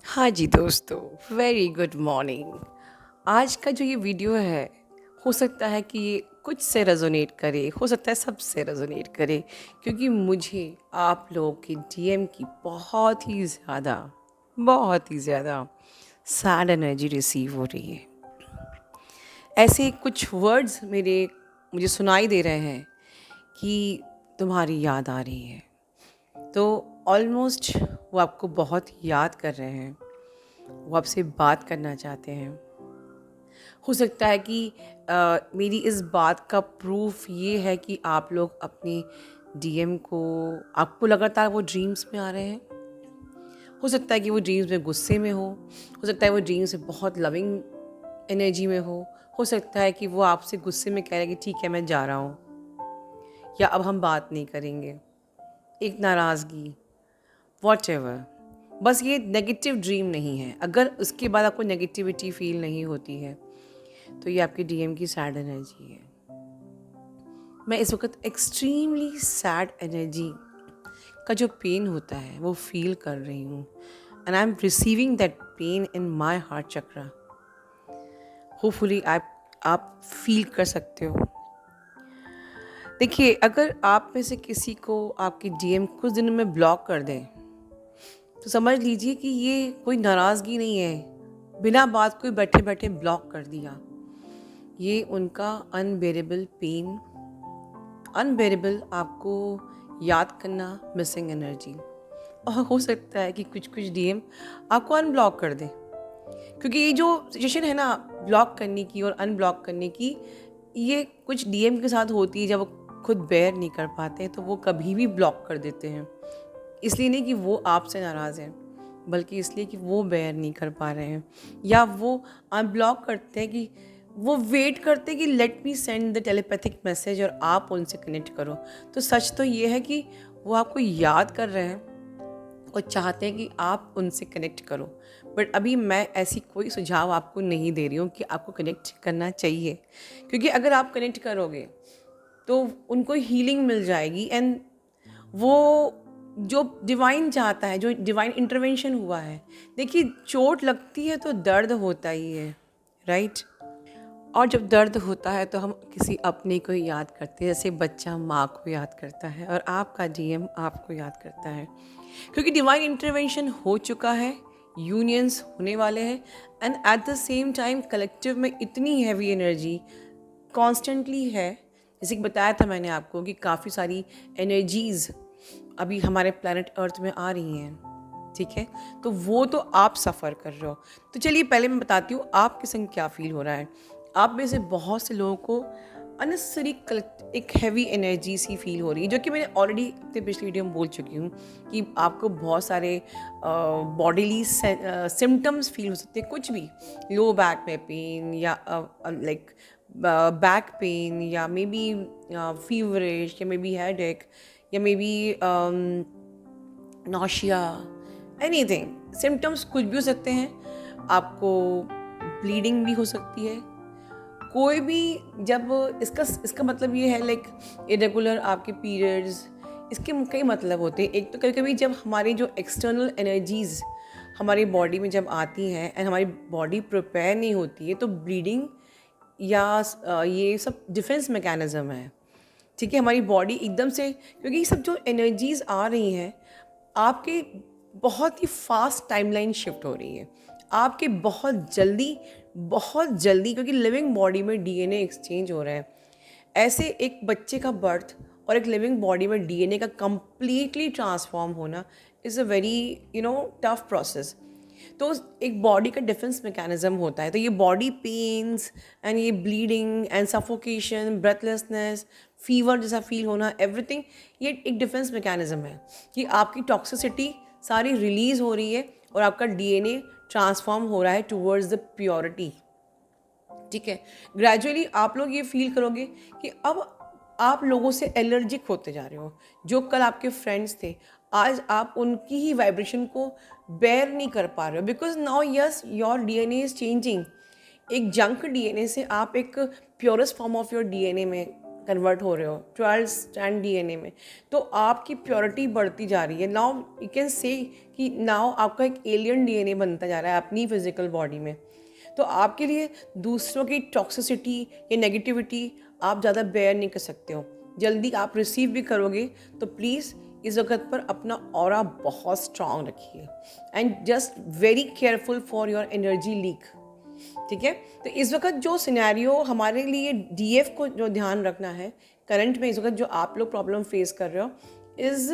हाँ जी दोस्तों, very good morning. आज का जो ये वीडियो है, हो सकता है कि ये कुछ से रेजोनेट करे, हो सकता है सबसे रेजोनेट करे, क्योंकि मुझे आप लोगों के डीएम की बहुत ही ज़्यादा सैड एनर्जी रिसीव हो रही है। ऐसे कुछ वर्ड्स मुझे सुनाई दे रहे हैं कि तुम्हारी याद आ रही है। तो ऑलमोस्ट वो आपको बहुत याद कर रहे हैं, वो आपसे बात करना चाहते हैं। हो सकता है कि मेरी इस बात का प्रूफ ये है कि आप लोग अपने डीएम को, आपको लगातार वो ड्रीम्स में आ रहे हैं। हो सकता है कि वो ड्रीम्स में गुस्से में हो सकता है वो ड्रीम्स में बहुत लविंग एनर्जी में हो सकता है कि वो आपसे गुस्से में कह रहे हैं कि ठीक है मैं जा रहा हूँ, या अब हम बात नहीं करेंगे, एक नाराज़गी, वॉटएवर। बस ये नेगेटिव ड्रीम नहीं है। अगर उसके बाद आपको नेगेटिविटी फील नहीं होती है तो ये आपके डीएम की सैड एनर्जी है। मैं इस वक्त एक्सट्रीमली सैड एनर्जी का जो पेन होता है वो फील कर रही हूँ, and I am receiving that pain in my heart chakra. Hopefully आप फील कर सकते हो। देखिए, अगर आप में से किसी को आपकी डीएम कुछ दिनों में ब्लॉक कर दें तो समझ लीजिए कि ये कोई नाराज़गी नहीं है, बिना बात कोई बैठे बैठे ब्लॉक कर दिया। ये उनका अनबेरेबल पेन, अनबेरेबल आपको याद करना, मिसिंग एनर्जी। और हो सकता है कि कुछ कुछ डीएम आपको अनब्लॉक कर दें, क्योंकि ये जो सिचुएशन है ना ब्लॉक करने की और अनब्लॉक करने की, ये कुछ डीएम के साथ होती है। जब वो खुद बेयर नहीं कर पाते हैं तो वो कभी भी ब्लॉक कर देते हैं। इसलिए नहीं कि वो आपसे नाराज़ हैं, बल्कि इसलिए कि वो बेयर नहीं कर पा रहे हैं, या वो अनब्लॉक करते हैं कि वो वेट करते हैं कि let me send the telepathic message और आप उनसे कनेक्ट करो। तो सच तो ये है कि वो आपको याद कर रहे हैं और चाहते हैं कि आप उनसे कनेक्ट करो। बट अभी मैं ऐसी कोई सुझाव आपको नहीं दे रही हूँ कि आपको कनेक्ट करना चाहिए, क्योंकि अगर आप कनेक्ट करोगे तो उनको हीलिंग मिल जाएगी, एंड वो जो डिवाइन चाहता है, जो डिवाइन इंटरवेंशन हुआ है। देखिए, चोट लगती है तो दर्द होता ही है, राइट? और जब दर्द होता है तो हम किसी अपने को ही याद करते हैं, जैसे बच्चा माँ को याद करता है और आपका डीएम आपको याद करता है, क्योंकि डिवाइन इंटरवेंशन हो चुका है, यूनियंस होने वाले हैं, and at the same time collective में इतनी हैवी एनर्जी कॉन्स्टेंटली है। जैसे कि बताया था मैंने आपको कि काफ़ी सारी एनर्जीज़ अभी हमारे प्लैनेट अर्थ में आ रही हैं, ठीक है? तो वो तो आप सफ़र कर रहे हो। तो चलिए पहले मैं बताती हूँ आपके संग क्या फ़ील हो रहा है। आप में से बहुत से लोगों को अननेसेसरी एक हैवी एनर्जी सी फील हो रही है, जो कि मैंने ऑलरेडी अपने पिछली वीडियो में बोल चुकी हूँ कि आपको बहुत सारे बॉडीली सिम्टम्स फील हो सकते हैं, कुछ भी। लो बैक में पेन, या लाइक बैक पेन, या मे बी फीवरिश, या मे बी हेडेक, या may be nausea, anything. Symptoms कुछ भी हो सकते हैं। आपको ब्लीडिंग भी हो सकती है, कोई भी। जब इसका मतलब ये है लाइक इरेगुलर आपके पीरियड्स, इसके कई मतलब होते हैं। एक तो कभी कभी जब हमारी जो एक्सटर्नल एनर्जीज हमारी बॉडी में जब आती हैं एंड हमारी बॉडी प्रिपेयर नहीं होती है, तो ब्लीडिंग या ये सब डिफेंस मैकेनिज्म है, ठीक है? हमारी बॉडी एकदम से, क्योंकि ये सब जो एनर्जीज आ रही हैं आपके, बहुत ही फास्ट टाइमलाइन शिफ्ट हो रही है आपके, बहुत जल्दी, क्योंकि लिविंग बॉडी में डीएनए एक्सचेंज हो रहा है। ऐसे एक बच्चे का बर्थ और एक लिविंग बॉडी में डीएनए का कंप्लीटली ट्रांसफॉर्म होना is a very tough process. तो एक बॉडी का डिफेंस मैकेनिज्म होता है। तो ये बॉडी पेन्स एंड ये bleeding and suffocation, breathlessness, fever जैसा फील होना, एवरीथिंग, ये एक डिफेंस मैकेनिज्म है कि आपकी टॉक्सिसिटी सारी रिलीज़ हो रही है और आपका डीएनए ट्रांसफॉर्म हो रहा है टूवर्ड्स द प्योरिटी, ठीक है? ग्रेजुअली आप लोग ये फील करोगे कि अब आप लोगों से एलर्जिक होते जा रहे हो। जो कल आपके फ्रेंड्स थे, आज आप उनकी ही वाइब्रेशन को बेयर नहीं कर पा रहे हो, because now yes your DNA is changing. एक जंक डीएनए से आप एक purest form of your DNA में कन्वर्ट हो रहे हो 12 स्ट्रैंड डीएनए में, तो आपकी प्योरिटी बढ़ती जा रही है। नाउ यू कैन से कि नाउ आपका एक एलियन डीएनए बनता जा रहा है अपनी फिजिकल बॉडी में। तो आपके लिए दूसरों की टॉक्सिसिटी या नेगेटिविटी आप ज़्यादा बेयर नहीं कर सकते हो। जल्दी आप रिसीव भी करोगे, तो प्लीज़ इस वक्त पर अपना ऑरा बहुत स्ट्रांग रखिए and just very careful for your energy leak. ठीक है, तो इस वक्त जो सिनेरियो हमारे लिए डीएफ को जो ध्यान रखना है करंट में, इस वक्त जो आप लोग प्रॉब्लम फेस कर रहे हो इज़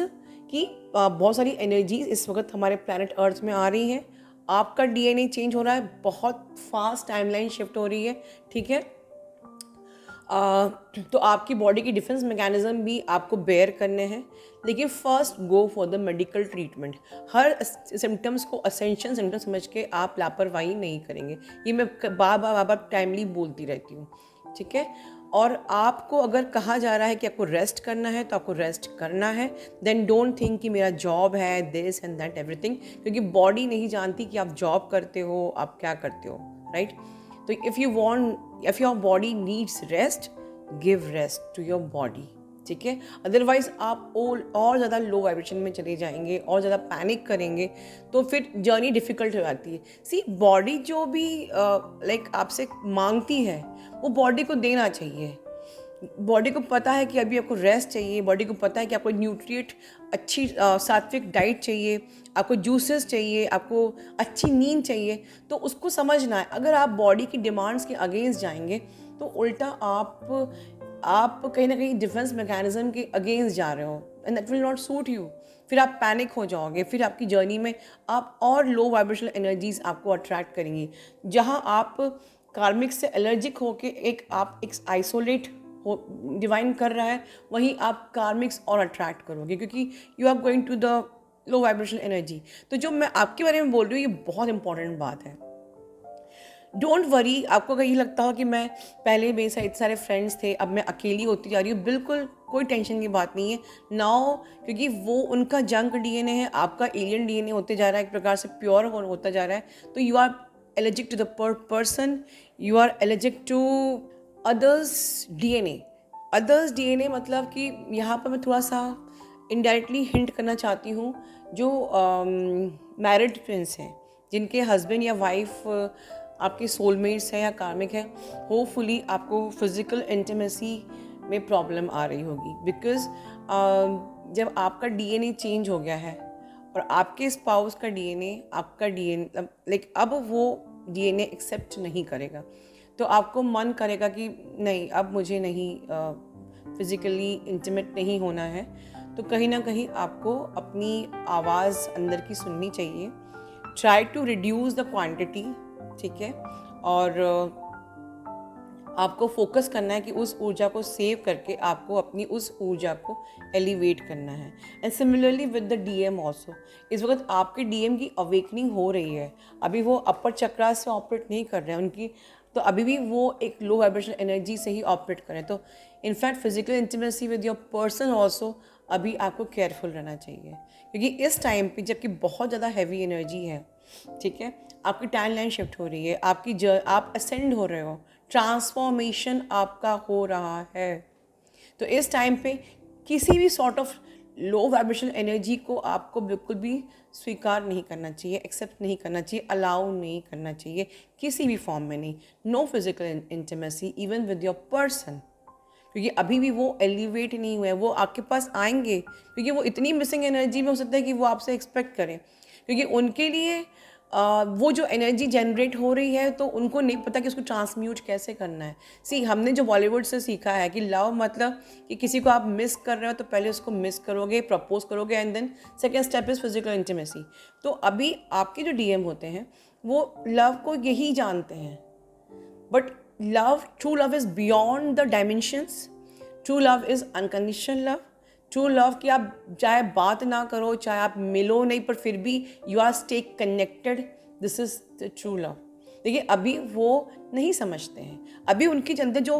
कि बहुत सारी एनर्जीज इस वक्त हमारे प्लैनेट अर्थ में आ रही हैं। आपका डीएनए चेंज हो रहा है, बहुत फास्ट टाइमलाइन शिफ्ट हो रही है। ठीक है, तो आपकी बॉडी की डिफेंस मैकेनिज्म भी आपको बेयर करने हैं, लेकिन first go for the medical treatment. Her symptoms को असेंशियल सिम्टम्स समझ के आप लापरवाही नहीं करेंगे, ये मैं बार बार टाइमली बोलती रहती हूँ। ठीक है, और आपको अगर कहा जा रहा है कि आपको रेस्ट करना है तो आपको रेस्ट करना है। देन डोंट थिंक कि मेरा जॉब है दिस एंड दैट एवरीथिंग, क्योंकि बॉडी नहीं जानती कि आप जॉब करते हो, आप क्या करते हो, राइट। तो if your body needs rest, give rest to your body. ठीक है, अदरवाइज आप और ज़्यादा लो वाइब्रेशन में चले जाएंगे और ज़्यादा पैनिक करेंगे, तो फिर जर्नी डिफ़िकल्ट हो जाती है। सी, बॉडी जो भी आपसे मांगती है वो बॉडी को देना चाहिए। बॉडी को पता है कि अभी आपको रेस्ट चाहिए, बॉडी को पता है कि आपको न्यूट्रिएंट अच्छी सात्विक डाइट चाहिए, आपको जूसेस चाहिए, आपको अच्छी नींद चाहिए, तो उसको समझना है। अगर आप बॉडी की डिमांड्स के अगेंस्ट जाएंगे तो उल्टा आप कहीं ना कहीं डिफेंस मैकेनिज्म के अगेंस्ट जा रहे हो and that will not suit you. फिर आप पैनिक हो जाओगे, फिर आपकी जर्नी में आप और लो वाइब्रेशनल एनर्जीज आपको अट्रैक्ट करेंगी। जहाँ आप कार्मिक से एलर्जिक होके एक आइसोलेट हो डिवाइन कर रहा है, वहीं आप कार्मिक्स और अट्रैक्ट करोगे, क्योंकि you are going to the low vibrational energy. तो जो मैं आपके बारे में बोल रही हूँ ये बहुत इंपॉर्टेंट बात है। डोंट वरी, आपको कहीं लगता हो कि मैं पहले मेरे साथ इतने सारे फ्रेंड्स थे, अब मैं अकेली होती जा रही हूँ, बिल्कुल कोई टेंशन की बात नहीं है नाउ, क्योंकि वो उनका जंक डीएनए है, आपका एलियन डीएनए होते जा रहा है, एक प्रकार से प्योर होता जा रहा है। तो you are allergic to the person, you are allergic to others DNA. Others DNA मतलब कि यहाँ पर मैं थोड़ा सा इनडायरेक्टली हिंट करना चाहती हूँ, जो मैरिड फ्रेंड्स हैं, जिनके हस्बैंड या वाइफ आपके सोलमेट्स हैं या कार्मिक हैं, होपफुली आपको फिज़िकल इंटीमेसी में प्रॉब्लम आ रही होगी। बिकॉज जब आपका डीएनए चेंज हो गया है और आपके स्पाउस का डीएनए आपका डीएनए अब वो डीएनए एक्सेप्ट नहीं करेगा, तो आपको मन करेगा कि नहीं, अब मुझे नहीं फिज़िकली इंटीमेट नहीं होना है। तो कहीं ना कहीं आपको अपनी आवाज़ अंदर की सुननी चाहिए। Try to reduce the quantity. ठीक है, और आपको फोकस करना है कि उस ऊर्जा को सेव करके आपको अपनी उस ऊर्जा को एलिवेट करना है। And similarly with the DM also, इस वक्त आपके डीएम की अवेकनिंग हो रही है, अभी वो अपर चक्रा से ऑपरेट नहीं कर रहे हैं उनकी, तो अभी भी वो एक लो वाइब्रेशनल एनर्जी से ही ऑपरेट करें। तो in fact physical intimacy with your person also अभी आपको केयरफुल रहना चाहिए, क्योंकि इस टाइम पे जबकि बहुत ज़्यादा हैवी एनर्जी है, ठीक है, आपकी टाइम लाइन शिफ्ट हो रही है, आप असेंड हो रहे हो, ट्रांसफॉर्मेशन आपका हो रहा है। तो इस टाइम पे किसी भी sort of low vibrational energy को आपको बिल्कुल भी स्वीकार नहीं करना चाहिए, एक्सेप्ट नहीं करना चाहिए, अलाउ नहीं करना चाहिए, किसी भी फॉर्म में नहीं। No physical intimacy even with your person, क्योंकि अभी भी वो एलिवेट नहीं हुए हैं। वो आपके पास आएंगे क्योंकि वो इतनी मिसिंग एनर्जी में हो सकता है कि वो आपसे एक्सपेक्ट करें, क्योंकि उनके लिए वो जो एनर्जी जनरेट हो रही है तो उनको नहीं पता कि उसको ट्रांसम्यूट कैसे करना है। सी, हमने जो बॉलीवुड से सीखा है कि लव मतलब कि किसी को आप मिस कर रहे हो तो पहले उसको मिस करोगे, प्रपोज करोगे, and then second step is physical intimacy. तो अभी आपके जो डीएम होते हैं वो लव को यही जानते हैं, but true love is beyond the dimensions. True love is unconditional love. True love कि आप चाहे बात ना करो, चाहे आप मिलो नहीं, पर फिर भी you are stay connected, this is the true love. देखिए, अभी वो नहीं समझते हैं, अभी उनके अंदर जो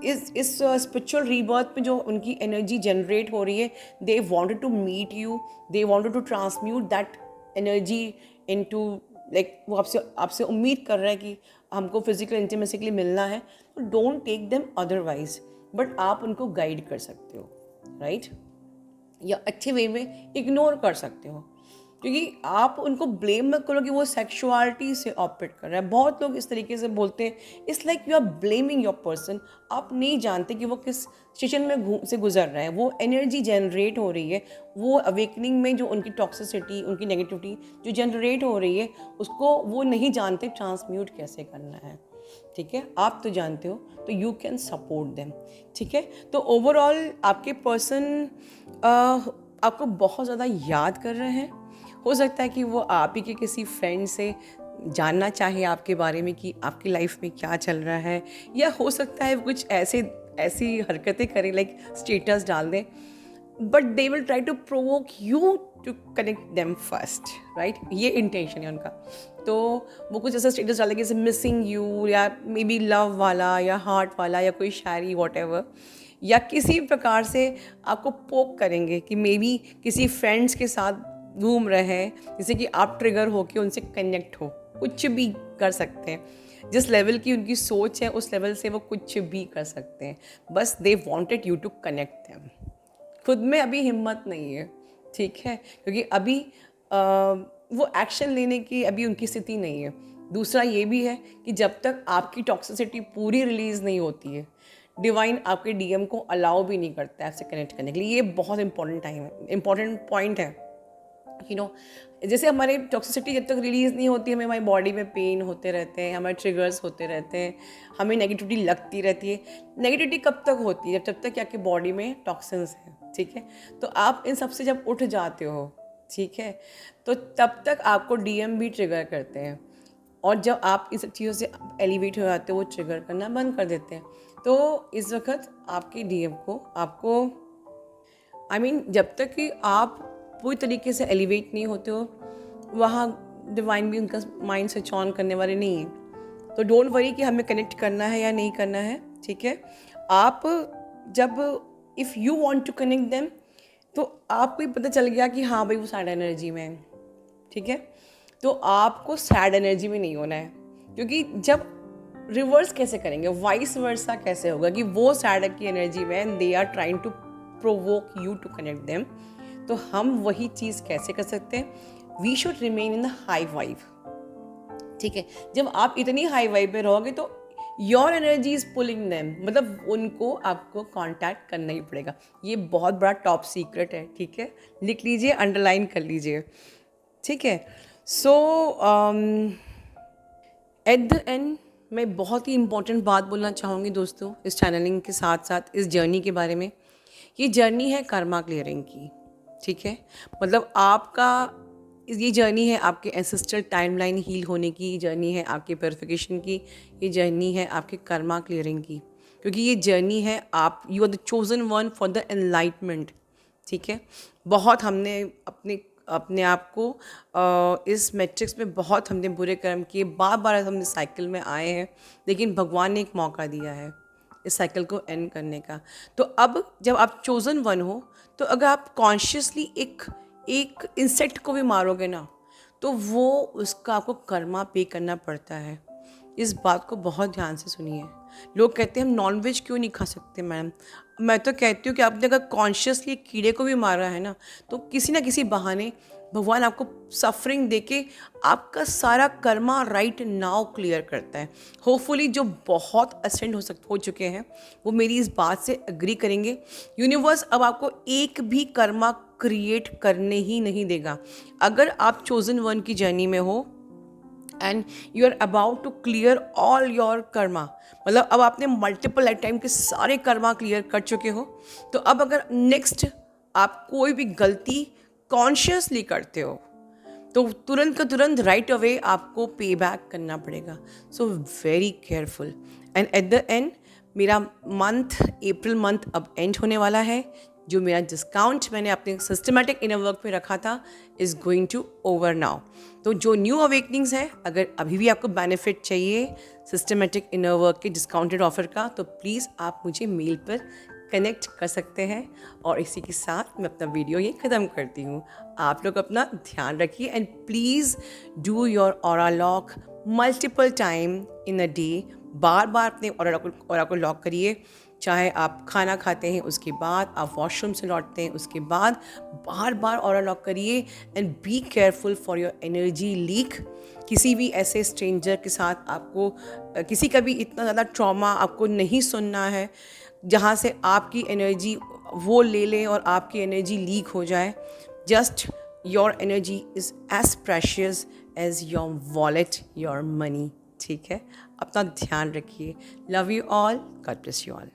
इस स्पिरिचुअल रीबर्थ में जो उनकी एनर्जी जनरेट हो रही है, they wanted to meet you, they wanted to transmute that energy into वो आपसे उम्मीद कर रहे हैं कि हमको फिजिकल इंटीमेसी के लिए मिलना है। तो don't take them otherwise. But आप उनको गाइड कर सकते हो, राइट? या अच्छे वे में इग्नोर कर सकते हो, क्योंकि आप उनको ब्लेम मत करो कि वो सेक्सुअलिटी से ऑपरेट कर रहा है। बहुत लोग इस तरीके से बोलते हैं, it's like you are blaming your person. आप नहीं जानते कि वो किस सिचुएशन में से गुजर रहा है, वो एनर्जी जनरेट हो रही है, वो अवेकनिंग में जो उनकी टॉक्सिसिटी, उनकी नेगेटिविटी जो जनरेट हो रही है, उसको वो नहीं जानते ट्रांसम्यूट कैसे करना है, ठीक है? आप तो जानते हो, तो यू कैन सपोर्ट देम, ठीक है? तो ओवरऑल आपके पर्सन आपको बहुत ज़्यादा याद कर रहे हैं। हो सकता है कि वो आप ही के किसी फ्रेंड से जानना चाहे आपके बारे में कि आपकी लाइफ में क्या चल रहा है, या हो सकता है कुछ ऐसी हरकतें करें, लाइक स्टेटस डाल दें, but they will try to provoke you to connect them first, right? ये इंटेंशन है उनका। तो वो कुछ ऐसा स्टेटस डालेंगे जैसे मिसिंग यू, या मे बी लव वाला, या हार्ट वाला, या कोई शायरी, वॉट एवर, या किसी प्रकार से आपको पोक करेंगे कि मे बी किसी फ्रेंड्स के साथ घूम रहे हैं, जैसे कि आप ट्रिगर हो के उनसे कनेक्ट हो, कुछ भी कर सकते हैं। जिस लेवल की उनकी सोच है उस लेवल से वो कुछ भी कर सकते हैं, बस they wanted you to connect them. खुद में अभी हिम्मत नहीं है, ठीक है? क्योंकि अभी वो एक्शन लेने की अभी उनकी स्थिति नहीं है। दूसरा ये भी है कि जब तक आपकी टॉक्सिसिटी पूरी रिलीज़ नहीं होती है, डिवाइन आपके डीएम को अलाउ भी नहीं करता है आपसे कनेक्ट करने के लिए। ये बहुत इंपॉर्टेंट टाइम है, इंपॉर्टेंट पॉइंट है। जैसे हमारे टॉक्सिसिटी जब तक रिलीज़ नहीं होती, हमें हमारी बॉडी में पेन होते रहते हैं, हमारे ट्रिगर्स होते रहते हैं, हमें नेगेटिविटी लगती रहती है। नेगेटिविटी कब तक होती है? जब तक कि आपकी बॉडी में टॉक्सिन्स हैं, ठीक है? तो आप इन सब से जब उठ जाते हो, ठीक है, तो तब तक आपको डीएम भी ट्रिगर करते हैं, और जब आप इन सब चीज़ों से एलिवेट हो जाते हो, वो ट्रिगर करना बंद कर देते हैं। तो इस वक्त आपके डीएम को आपको जब तक कि आप पूरी तरीके से एलिवेट नहीं होते हो, वहाँ डिवाइन भी उनका माइंड स्विच ऑन करने वाले नहीं है। तो डोंट वरी कि हमें कनेक्ट करना है या नहीं करना है, ठीक है? आप जब if you want to connect them, तो आपको ही पता चल गया कि हाँ भाई वो सैड एनर्जी में है, ठीक है? तो आपको सैड एनर्जी में नहीं होना है, क्योंकि जब रिवर्स कैसे करेंगे, वाइस वर्सा कैसे होगा कि वो सैड की एनर्जी में and they are trying to provoke you to connect them, तो हम वही चीज़ कैसे कर सकते हैं? We should remain in the high vibe, ठीक है? जब आप इतनी हाई वाइब में रहोगे तो your energy is pulling them, मतलब उनको आपको कांटेक्ट करना ही पड़ेगा। ये बहुत बड़ा टॉप सीक्रेट है, ठीक है? लिख लीजिए, अंडरलाइन कर लीजिए, ठीक है? सो एट द एंड मैं बहुत ही इम्पोर्टेंट बात बोलना चाहूँगी दोस्तों, इस चैनलिंग के साथ साथ इस जर्नी के बारे में। ये जर्नी है कर्मा क्लियरिंग की, ठीक है? मतलब आपका ये जर्नी है आपके एंसेस्ट्रल टाइमलाइन हील होने की, ये जर्नी है आपके प्योरिफिकेशन की, ये जर्नी है आपके कर्मा क्लियरिंग की, क्योंकि ये जर्नी है आप, you are the chosen one for the enlightenment, ठीक है? बहुत हमने अपने अपने आप को इस मैट्रिक्स में बहुत हमने बुरे कर्म किए, बार बार हमने साइकिल में आए हैं, लेकिन भगवान ने एक मौका दिया है इस साइकिल को एंड करने का। तो अब जब आप चोजन वन हो, तो अगर आप कॉन्शियसली एक इंसेक्ट को भी मारोगे ना, तो वो उसका आपको कर्मा पे करना पड़ता है। इस बात को बहुत ध्यान से सुनिए। लोग कहते हैं हम नॉनवेज क्यों नहीं खा सकते मैम? मैं तो कहती हूँ कि आपने अगर कॉन्शियसली कीड़े को भी मारा है ना, तो किसी ना किसी बहाने भगवान आपको सफरिंग देके आपका सारा कर्मा राइट नाउ क्लियर करता है। होपफुली जो बहुत असेंड हो चुके हैं वो मेरी इस बात से एग्री करेंगे। यूनिवर्स अब आपको एक भी कर्मा क्रिएट करने ही नहीं देगा। अगर आप चोजन वन की जर्नी में हो and you are about to clear all your karma, मतलब अब आपने मल्टीपल लाइफ टाइम के सारे कर्मा क्लियर कर चुके हो, तो अब अगर नेक्स्ट आप कोई भी गलती कॉन्शियसली करते हो, तो तुरंत का तुरंत राइट अवे आपको पे बैक करना पड़ेगा। So very careful. And at the end मेरा मंथ, अप्रैल मंथ अब एंड होने वाला है। जो मेरा डिस्काउंट मैंने अपने सिस्टमेटिक इनर वर्क पे रखा था is going to over now. तो जो न्यू अवेकनिंग्स है, अगर अभी भी आपको बेनिफिट चाहिए सिस्टमेटिक इनर वर्क के डिस्काउंटेड ऑफर का, तो प्लीज़ आप मुझे मेल पर कनेक्ट कर सकते हैं। और इसी के साथ मैं अपना वीडियो ये ख़त्म करती हूँ। आप लोग अपना ध्यान रखिए and please do your aura lock multiple time in a day. बार बार अपने ऑरा को लॉक करिए, चाहे आप खाना खाते हैं उसके बाद, आप वॉशरूम से लौटते हैं उसके बाद, बार बार ऑरा लॉक करिए and be careful for your energy leak. किसी भी ऐसे स्ट्रेंजर के साथ आपको किसी का भी इतना ज़्यादा ट्रॉमा आपको नहीं सुनना है जहाँ से आपकी एनर्जी वो ले लें और आपकी एनर्जी लीक हो जाए। Just your energy is as precious as your wallet, your money. ठीक है, अपना ध्यान रखिए। Love you all, God bless you all.